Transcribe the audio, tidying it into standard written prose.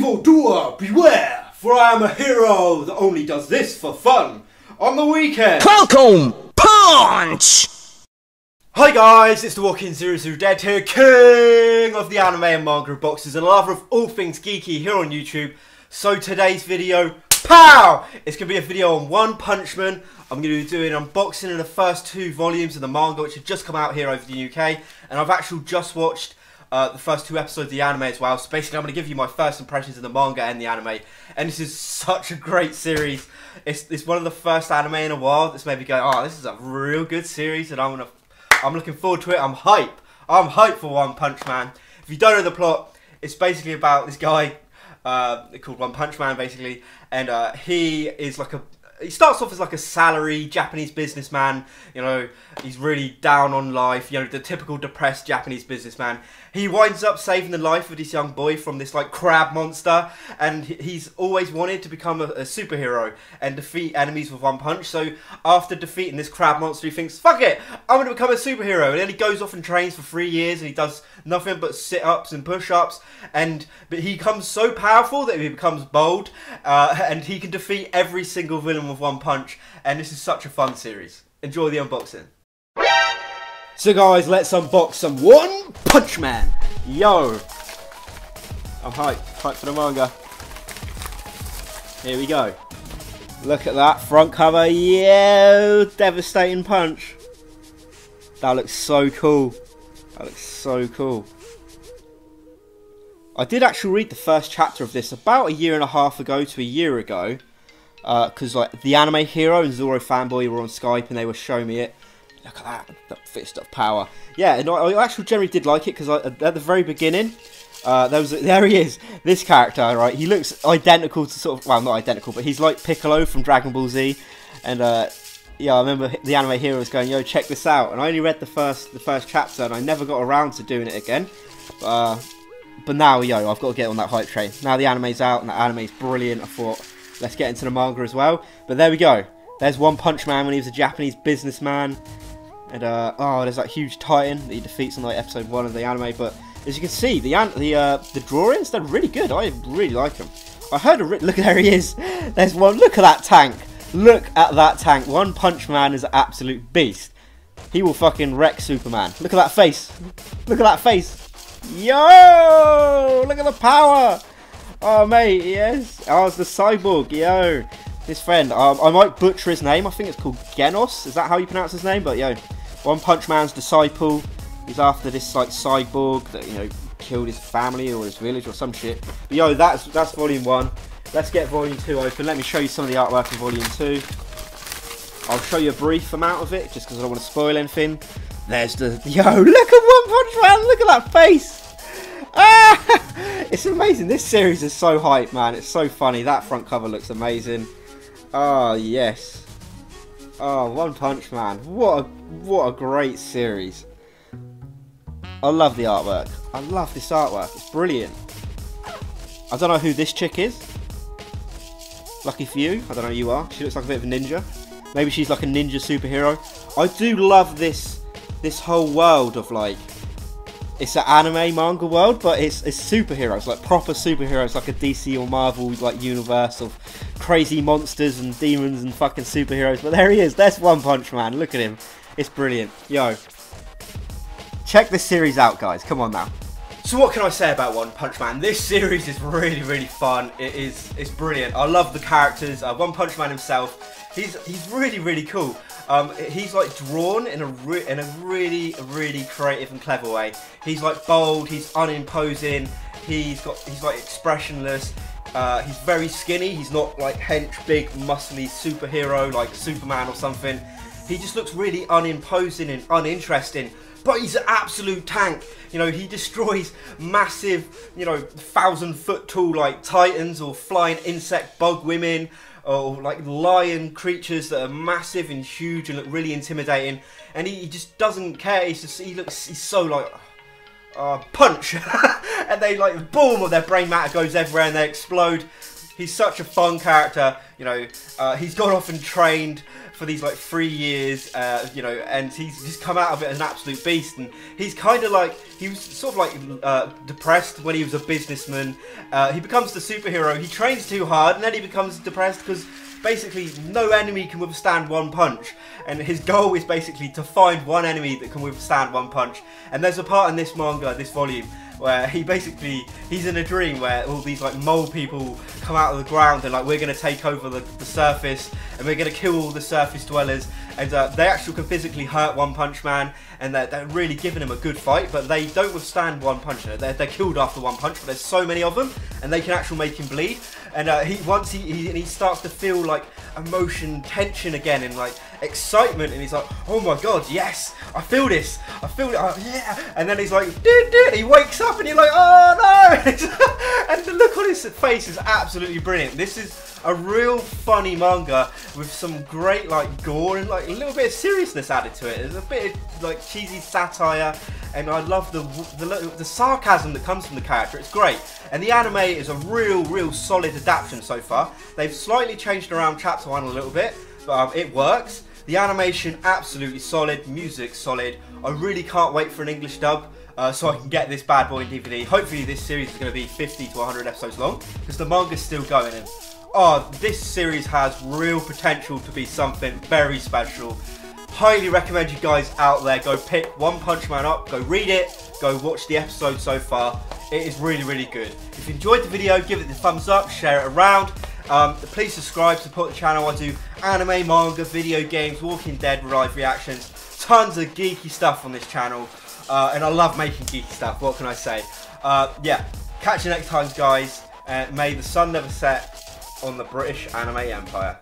Evildoer, beware! For I am a hero that only does this for fun. On the weekend. Welcome, Punch! Hi guys, it's the Walking 00 Dead here, king of the anime and manga boxes and a lover of all things geeky here on YouTube. So today's video, pow! It's going to be a video on One Punch Man. I'm going to be doing an unboxing of the first 2 volumes of the manga which have just come out here over the UK. And I've actually just watched the first 2 episodes of the anime as well. So basically I'm going to give you my first impressions of the manga and the anime. And this is such a great series. It's one of the first anime in a while that's made me go, oh, this is a real good series and I'm looking forward to it. I'm hype. I'm hype for One Punch Man. If you don't know the plot, it's basically about this guy called One Punch Man, basically, and he is like he starts off as like a salary Japanese businessman. You know, he's really down on life. You know, the typical depressed Japanese businessman. He winds up saving the life of this young boy from this like crab monster, and he's always wanted to become a superhero and defeat enemies with one punch. So after defeating this crab monster, he thinks, fuck it, I'm going to become a superhero. And then he goes off and trains for 3 years and he does nothing but sit-ups and push-ups. But he becomes so powerful that he becomes bold, and he can defeat every single villain with one punch. And this is such a fun series. Enjoy the unboxing. So guys, let's unbox some One Punch Man. Yo, I'm hyped for the manga. Here we go. Look at that front cover. Yeah, devastating punch. That looks so cool. That looks so cool. I did actually read the first chapter of this about a year and a half ago to a year ago, because like the anime hero and Zoro fanboy were on Skype and they were showing me it. Look at that fist of power. Yeah, and I actually generally did like it because at the very beginning, there he is, this character, right? He looks identical to sort of, well, not identical, but he's like Piccolo from Dragon Ball Z. And yeah, I remember the anime hero was going, yo, check this out. And I only read the first chapter and I never got around to doing it again. But now, yo, I've got to get on that hype train. Now the anime's out and the anime's brilliant, I thought, let's get into the manga as well. But there we go. There's One Punch Man when he was a Japanese businessman. And oh, there's that huge titan that he defeats in like episode 1 of the anime. But as you can see, the drawings, they're really good. I really like them. I heard look, there he is. There's one. Look at that tank. Look at that tank. One Punch Man is an absolute beast. He will fucking wreck Superman. Look at that face. Look at that face. Yo! Look at the power. Oh mate, yes. Oh, it's the cyborg. Yo, his friend. I might butcher his name. I think it's called Genos. Is that how you pronounce his name? But yo, One Punch Man's disciple. He's after this like cyborg that, you know, killed his family or his village or some shit. But yo, that's volume 1. Let's get volume 2 open. Let me show you some of the artwork in volume 2. I'll show you a brief amount of it just because I don't want to spoil anything. There's the yo. Look at One Punch Man. Look at that face. Ah! It's amazing. This series is so hype, man. It's so funny. That front cover looks amazing. Oh yes. Oh, One Punch Man. What a great series. I love the artwork. I love this artwork. It's brilliant. I don't know who this chick is. Lucky for you. I don't know who you are. She looks like a bit of a ninja. Maybe she's like a ninja superhero. I do love this whole world of like, it's an anime manga world, but it's superheroes, like proper superheroes, like a DC or Marvel like universe of crazy monsters and demons and fucking superheroes. But there he is. There's One Punch Man. Look at him. It's brilliant. Yo, check this series out, guys. Come on now. So what can I say about One Punch Man? This series is really, really fun. It's brilliant. I love the characters. One Punch Man himself, he's really, really cool. He's like drawn in a really, really creative and clever way. He's like bold. He's unimposing. He's like expressionless. He's very skinny. He's not like hench, big, muscly superhero like Superman or something. He just looks really unimposing and uninteresting. But he's an absolute tank. You know, he destroys massive, you know, 1,000-foot tall like titans or flying insect bug women or like lion creatures that are massive and huge and look really intimidating. And he just doesn't care. He's so like punch, and they like boom, or their brain matter goes everywhere and they explode. he's such a fun character. You know, he's gone off and trained for these like 3 years, you know, and he's just come out of it as an absolute beast. And he's kind of like, he was sort of like depressed when he was a businessman. He becomes the superhero. He trains too hard, and then he becomes depressed because basically no enemy can withstand one punch, and his goal is basically to find one enemy that can withstand one punch. And there's a part in this manga, this volume, where he's in a dream where all these like mole people come out of the ground and like, we're going to take over the surface and we're going to kill all the surface dwellers, and they actually can physically hurt One Punch Man, and they're really giving him a good fight, but they don't withstand one punch. They're killed after one punch, but there's so many of them and they can actually make him bleed. And he starts to feel like emotion, tension again, and like excitement, and he's like, oh my god, yes, I feel this, I feel it, oh, yeah. And then he's like, dude, he wakes up and you're like, oh no. And the look on his face is absolutely brilliant. This is a real funny manga with some great like gore and like a little bit of seriousness added to it. There's a bit of like cheesy satire, and I love the sarcasm that comes from the character. It's great, and the anime is a real solid adaptation so far. They've slightly changed around chapter 1 a little bit, but it works. The animation absolutely solid, music solid. I really can't wait for an English dub, so I can get this bad boy in DVD. Hopefully this series is going to be 50 to 100 episodes long, because the manga's still going. And oh, this series has real potential to be something very special. Highly recommend you guys out there go pick One Punch Man up, go read it, go watch the episode so far. It is really good. If you enjoyed the video, give it the thumbs up, share it around. Please subscribe, support the channel. I do anime, manga, video games, Walking Dead live reactions, tons of geeky stuff on this channel, and I love making geeky stuff. What can I say? Yeah, catch you next time, guys. May the sun never set on the British anime empire.